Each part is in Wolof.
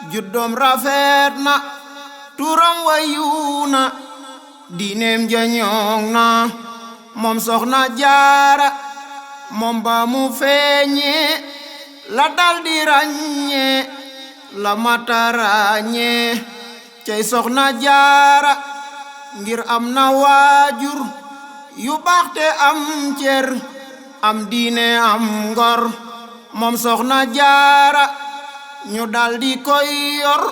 juddoom rafet na turam wayu na diineem ja ñoŋ na moom soxna jaara moom ba mu feeñee la daldi ràññee la mata ràññee cey soxna jaara ngir am na waajur yu baax te am cer am diine am ngor moom soxna jaara ñu daldi koy yor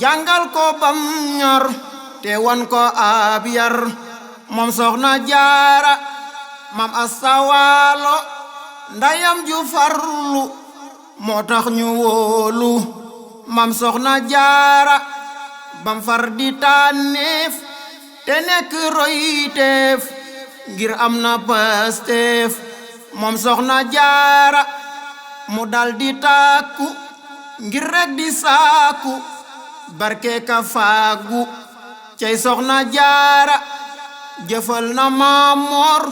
jàngal ko bam ñor te wan ko ab yar moom soxna jaara mam astawaalo ndayam ju farlu moo tax ñu wóolu mam soxna jaara bam far di tànneef te nekk royteef ngir am na pasteef moom soxna jaara mu daldi tàkku ngir rek di saaku barke ka faagu cey soxna jaara jëfal na maamoor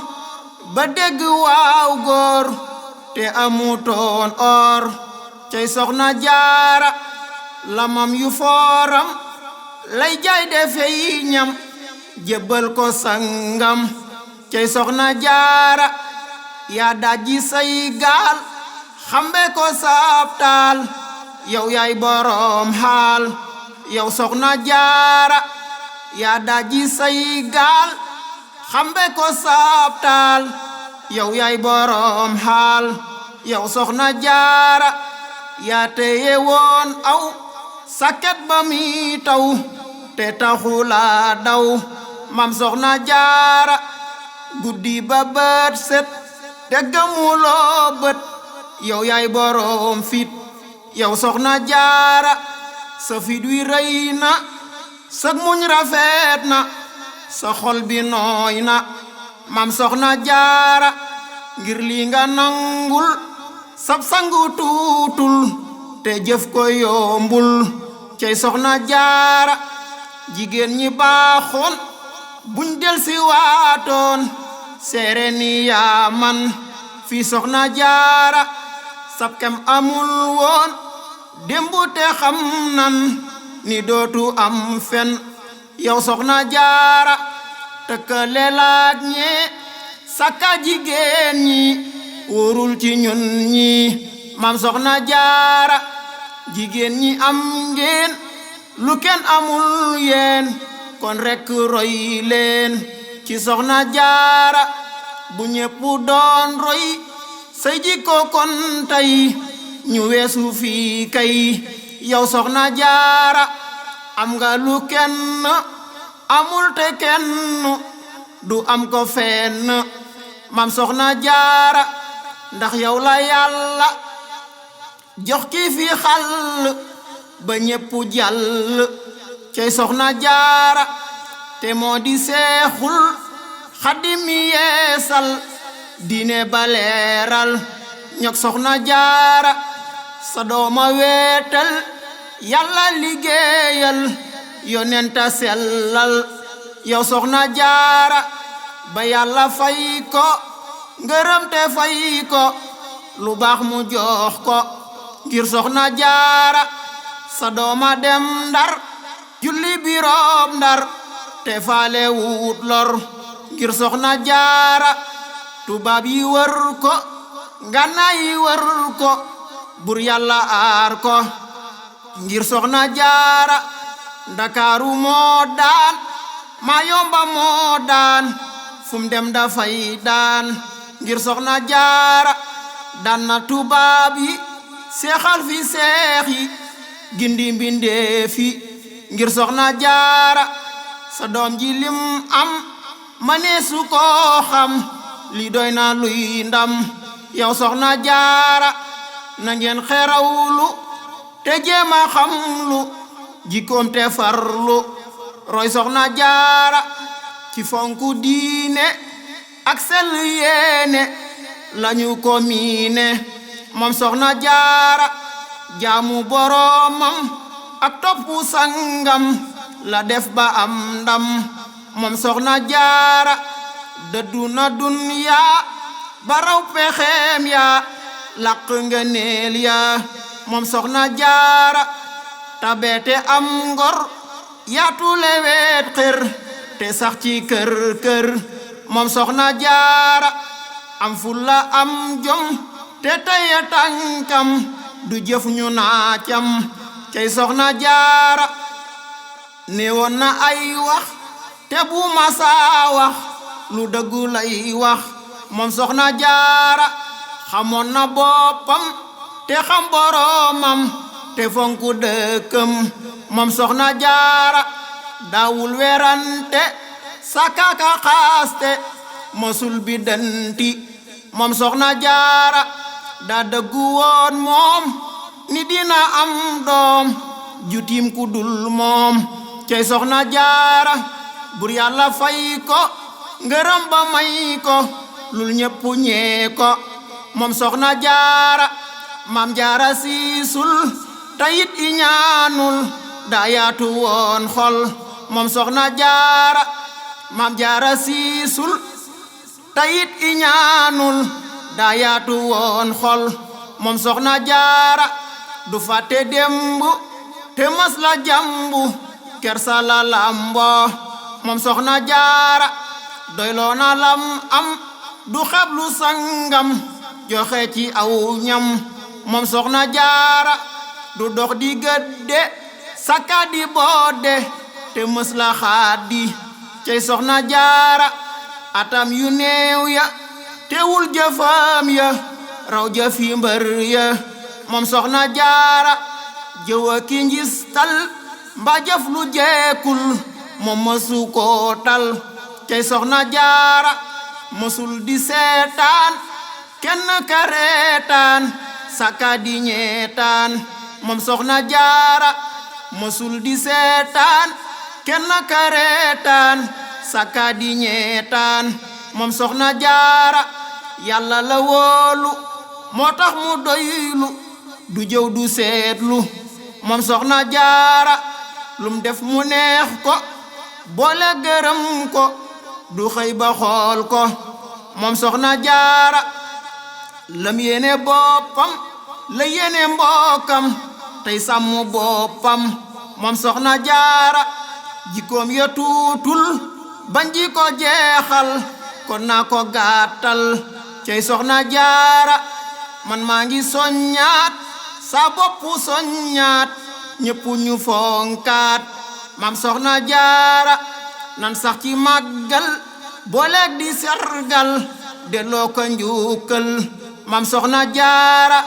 ba dégg waaw góor te amutoon or cey soxna jaara lamam yu fooram lay jaay defey ñam jébbal ko sangam cey soxna jaara yaa dajji say gaal xambe ko saabtaal yow yaay boroom xaal yow soxna jaara yaa dajji say gaal xambe ko saabtaal yow yaay boroom xaal yow soxna jaara yaa teye woon aw sakket ba mi taw te taxula daw mam soxna jaara guddi ba bët set te gëmuloo bët yow yaay boroom fit yow soxna jaara sa fit wi rëy na sa muñ rafet na sa xol bi nooy na mam soxna jaara ngir li nga nangul sab sangu tuutul te jëf ko yombul cey soxna jaara jigéen ñi baaxoon buñ del si waatoon seere ni yaa man fi soxna jaara sab kem amul woon démbu te xam nan ni dootu am fen yow soxna jaara tëkkale laaj ñee sakka jigéen ñi wóorul ci ñun ñi mam soxna jaara jigéen ñi am ngeen lu kenn amul yeen kon rekk roy leen ci soxna jaara bu ñépp doon roy say jikko kon tey ñu weesu fii kay yow soxna jaara am nga lu kenn amul te kenn du am ko fenn mam soxna jaara ndax yow la yàlla jox ki fi xal ba ñépp jàll cey soxna jaara te moo di seexul xadim mi yeesal diine baleeral ñok soxna jaara sa dooma weetal yàlla liggéeyal yonenta sellal yow soxna jaara ba yàlla fay ko ngërëm te fay ko lu baax mu jox ko ngir soxna jaara sa dooma dem ndar julli biroom ndar te faale wut lor ngir soxna jaara tubaab yi wër ko ngànnaay yi wër ko bur yàlla aar ko ngir soxna jaara ndakaaru moo daan maa yomba moo daan fum dem dafay daan ngir soxna jaara daan na tubaab yi seexal fi seex yi gindi mbindeef yi ngir soxna jaara sa doom ji lim am maneesu koo xam li doy na luy ndam yow soxna jaara na ngeen xerawlu te jéema xamlu jikkoom te farlu roy soxna jaara ci fonku diine ak sell yéene lañu ko miine moom soxna jaara jaamu boroomam ak toppu sangam la def ba am ndam moom soxna jaara dëddu na dunya ba raw pexeem ya làq nga neel ya moom soxna jaara tabeete am ngor yaatu lewet xër te sax ci kër kër moom soxna jaara am fulla am jom te taya tànkam du jëf ñu naacam cey soxna jaara newoon na ay wax te bu masaa wax lu dëggu lay wax moom soxna jaara xamoon na boppam te xam boroomam te fonku dëkkam moom soxna jaara daawul werante sakaka xaaste mosul bi danti moom soxna jaara daa dëggu woon moom ni dina am doom jutim ku dul moom cey soxna jaara bur yàlla fay ko ngërëm ba may ko lul ñépp ñee ko moom soxna jaara maam jaara siisul tayit i ñaanul daa yaatu woon xol moom soxna jaara maam jaara siisul tayit i ñaanul daa yaatu woon xol moom soxna jaara du fàtte démb te mas la jàmbu kersa la lambo moom soxna jaara doyloo na lam am du xeblu sangam joxe ci aw ñam moom soxna jaara du dox di gëdde sakka di boode te mës la xaadi cey soxna jaara atam yu néew ya teewul jëfam ya raw jëfi mbër ya moom soxna jaara jëwa ki njistal mba jëf lu jeekul moom mësu koo tal cey soxna jaara mësul di seetaan kenn ka reetaan sakka di ñeetaan moom soxna jaara mësul di seetaan kenn ka reetaan sakka di ñeetaan moom soxna jaara yàlla la wóolu moo tax mu doylu du jëw du seetlu moom soxna jaara lum def mu neex ko boole gërëm ko du xëy ba xool ko moom soxna jaara lam yéene boppam la yéene mbokkam tey sàmm boppam moom soxna jaara jikkoom ya tuutul bañ ji ko jeexal kon naa ko gàttal cey soxna jaara man maa ngi soññaat sa boppu soññaat ñépp ñu fonkaat maam soxna jaara nan sax ci màggal booleeg di sargal delloo ko njukkal maam soxna jaara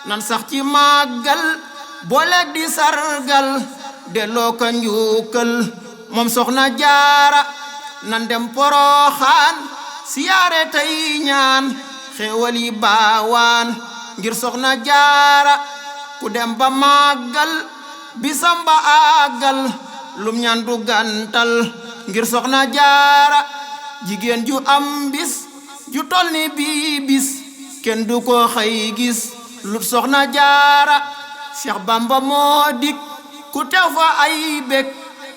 nan sax ci màggal booleeg di sargal delloo ko njukkal moom soxna jaara nan dem poroxaan siyaare tey ñaan xéewal yi baawaan ngir soxna jaara ku dem ba màggal bisam ba àggal lum ñaan du gàntal ngir soxna jaara jigéen ju am bis ju tol ni bii bis kenn du ko xëy gis lut soxna jaara Cheikh Bamba moo dik ku teew fa ay bég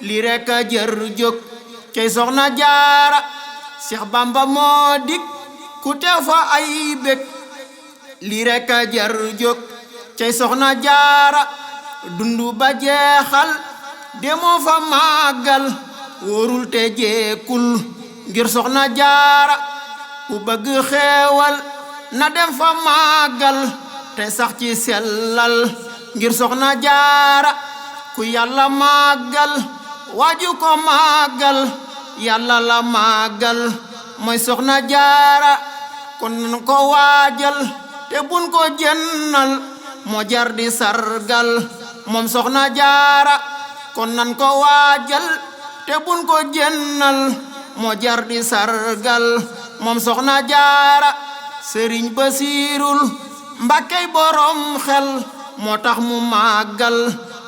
li rekk a jër jóg cey soxna jaara Cheikh Bamba moo dik ku teew fa ay bég li rekk a jër jóg cey soxna jaara dundu ba jeexal demoo fa màggal wóorul te jeekul ngir soxna jaara ku bëgg xeewal na dem fa màggal te sax ci sellal ngir soxna jaara ku yàlla màggal waaju ko màggal yàlla la màggal mooy soxna jaara kon nan ko waajal te bun ko jennal moo jar di sargal moom soxna jaara kon nan ko waajal te bun ko jennal moo jar di sargal moom soxna jaara sëriñ basiirul mbàkkey borom xel moo tax mu màggal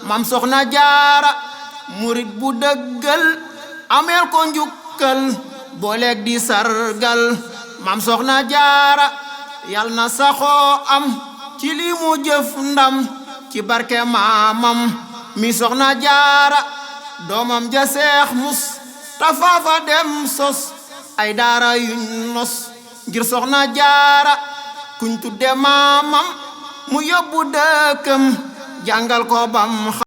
mam soxna jaara murit bu dëggal ameel ko njukkal booleeg di sargal mam soxna jaara yal na saxoo am ci li mu jëf ndam ci barke maamam mi soxna jaara doomam ja seex mus tafaafa dem sos ay daara yuñ nos ngir soxna jaara kuñ tudde maamam mu yóbbu dëkkam jàngal ko bam